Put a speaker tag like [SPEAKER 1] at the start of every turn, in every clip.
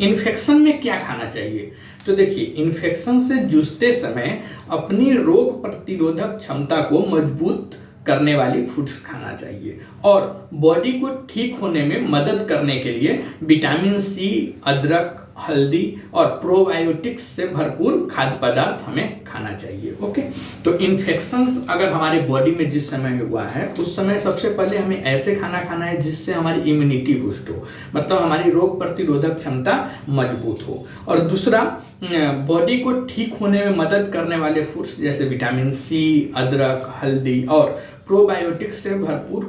[SPEAKER 1] Infection में क्या खाना चाहिए? तो देखिए, इन्फेक्शन से जूझते समय अपनी रोग प्रतिरोधक क्षमता को मजबूत करने वाली फूड्स खाना चाहिए और बॉडी को ठीक होने में मदद करने के लिए विटामिन सी, अदरक, हल्दी और प्रोबायोटिक्स से भरपूर खाद्य पदार्थ हमें खाना चाहिए। ओके, तो इन्फेक्शंस अगर हमारे बॉडी में जिस समय हुआ है उस समय सबसे पहले हमें ऐसे खाना खाना है जिससे हमारी इम्यूनिटी बूस्ट हो, मतलब हमारी रोग प्रतिरोधक क्षमता मजबूत हो। और दूसरा, बॉडी को ठीक होने में मदद करने वाले फूड्स जैसे विटामिन सी, अदरक, हल्दी और प्रोबायोटिक्स से भरपूर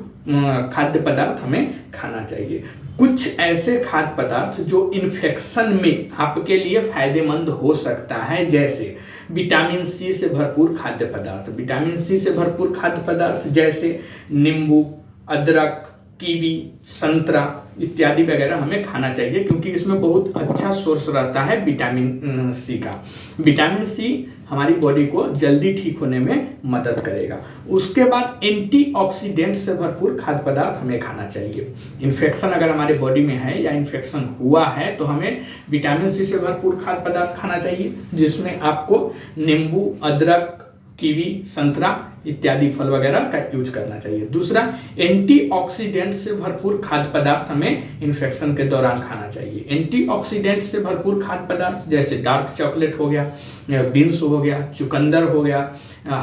[SPEAKER 1] खाद्य पदार्थ हमें खाना चाहिए। कुछ ऐसे खाद्य पदार्थ जो इन्फेक्शन में आपके लिए फायदेमंद हो सकता है, जैसे विटामिन सी से भरपूर खाद्य पदार्थ। विटामिन सी से भरपूर खाद्य पदार्थ जैसे नींबू, अदरक, कीवी, संतरा इत्यादि वगैरह हमें खाना चाहिए, क्योंकि इसमें बहुत अच्छा सोर्स रहता है विटामिन सी का। विटामिन सी हमारी बॉडी को जल्दी ठीक होने में मदद करेगा। उसके बाद एंटीऑक्सीडेंट से भरपूर खाद्य पदार्थ हमें खाना चाहिए। इन्फेक्शन अगर हमारे बॉडी में है या इन्फेक्शन हुआ है तो हमें विटामिन सी से भरपूर खाद्य पदार्थ खाना चाहिए, जिसमें आपको नींबू, अदरक, कीवी, संतरा इत्यादि फल वगैरह का यूज करना चाहिए। दूसरा, एंटीऑक्सीडेंट से भरपूर खाद्य पदार्थ हमें इन्फेक्शन के दौरान खाना चाहिए। एंटीऑक्सीडेंट से भरपूर खाद्य पदार्थ जैसे डार्क चॉकलेट हो गया, बीन्स हो गया, चुकंदर हो गया,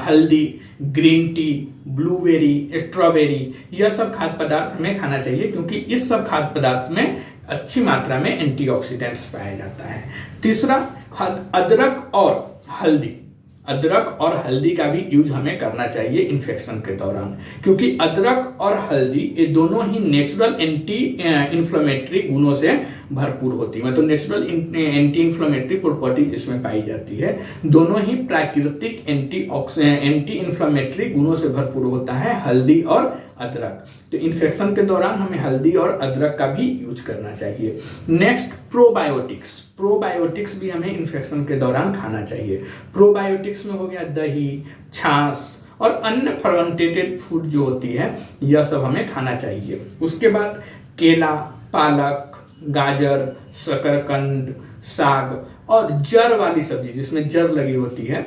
[SPEAKER 1] हल्दी, ग्रीन टी, ब्लूबेरी, स्ट्रॉबेरी, यह सब खाद्य पदार्थ हमें खाना चाहिए, क्योंकि इस सब खाद्य पदार्थ में अच्छी मात्रा में एंटीऑक्सीडेंट्स पाया जाता है। तीसरा, अदरक और हल्दी। अदरक और हल्दी का भी यूज हमें करना चाहिए इन्फेक्शन के दौरान, क्योंकि अदरक और हल्दी ये दोनों ही नेचुरल एंटी इन्फ्लेमेटरी गुणों से भरपूर होती है, मतलब नेचुरल एंटी इन्फ्लेमेटरी प्रॉपर्टीज इसमें पाई जाती है। दोनों ही प्राकृतिक एंटी इन्फ्लेमेटरी गुणों से भरपूर होता है हल्दी और अदरक। तो इन्फेक्शन के दौरान हमें हल्दी और अदरक का भी यूज करना चाहिए। Next, probiotics. प्रोबायोटिक्स भी हमें इन्फेक्शन के दौरान खाना चाहिए। प्रोबायोटिक्स में हो गया दही, छाछ और अन्य फर्मेंटेटेड फूड जो होती है यह सब हमें खाना चाहिए। उसके बाद केला, पालक, गाजर, शकरकंद, साग और जड़ वाली सब्जी जिसमें जड़ लगी होती है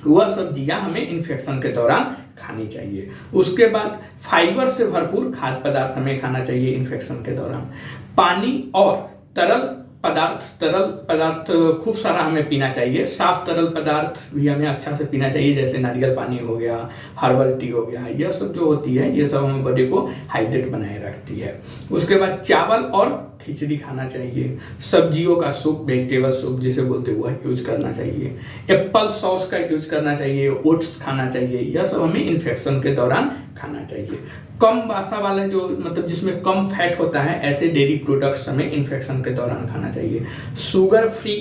[SPEAKER 1] वह सब्जियां हमें इन्फेक्शन के दौरान खानी चाहिए। उसके बाद फाइबर से भरपूर खाद्य पदार्थ हमें खाना चाहिए इन्फेक्शन के दौरान। पानी और तरल पदार्थ खूब सारा हमें पीना चाहिए। साफ तरल पदार्थ भी हमें अच्छा से पीना चाहिए, जैसे नारियल पानी हो गया, हर्बल टी हो गया, यह सब जो होती है ये सब हमें बॉडी को हाइड्रेट बनाए रखती है। उसके बाद चावल और खिचड़ी खाना चाहिए। सब्जियों का सूप, वेजिटेबल सूप जिसे बोलते हैं वह यूज करना चाहिए। एप्पल सॉस का यूज करना चाहिए। ओट्स खाना चाहिए। यह सब हमें इन्फेक्शन के दौरान खाना चाहिए। कम वसा वाले जो मतलब जिसमें कम फैट होता है ऐसे डेयरी प्रोडक्ट्स हमें इन्फेक्शन के दौरान खाना चाहिए। शुगर फ्री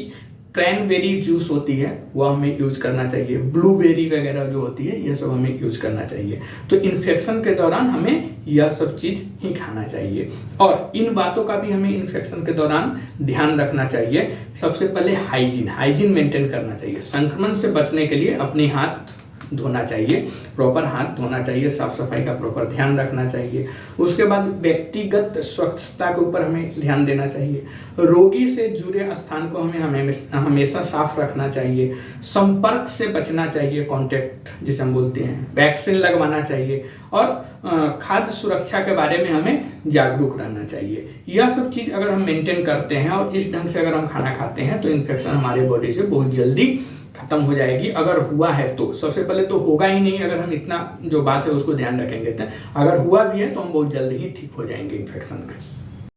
[SPEAKER 1] क्रैनबेरी जूस होती है वह हमें यूज करना चाहिए। ब्लूबेरी वगैरह जो होती है यह सब हमें यूज करना चाहिए। तो इन्फेक्शन के दौरान हमें यह सब चीज ही खाना चाहिए और इन बातों का भी हमें इन्फेक्शन के दौरान ध्यान रखना चाहिए। सबसे पहले हाइजीन मेंटेन करना चाहिए। संक्रमण से बचने के लिए अपने हाथ धोना चाहिए, प्रॉपर हाथ धोना चाहिए, साफ सफाई का प्रॉपर ध्यान रखना चाहिए। उसके बाद व्यक्तिगत स्वच्छता के ऊपर हमें ध्यान देना चाहिए। रोगी से जुड़े स्थान को हमें हमेशा साफ रखना चाहिए। संपर्क से बचना चाहिए, कॉन्टैक्ट जिसे हम बोलते हैं। वैक्सीन लगवाना चाहिए और खाद्य सुरक्षा के बारे में हमें जागरूक रहना चाहिए। यह सब चीज़ अगर हम मेंटेन करते हैं और इस ढंग से अगर हम खाना खाते हैं तो इन्फेक्शन हमारे बॉडी से बहुत जल्दी खत्म हो जाएगी। अगर हुआ है तो सबसे पहले तो होगा ही नहीं, अगर हम इतना जो बात है उसको ध्यान रखेंगे तो। अगर हुआ भी है तो हम बहुत जल्दी ही ठीक हो जाएंगे इन्फेक्शन से।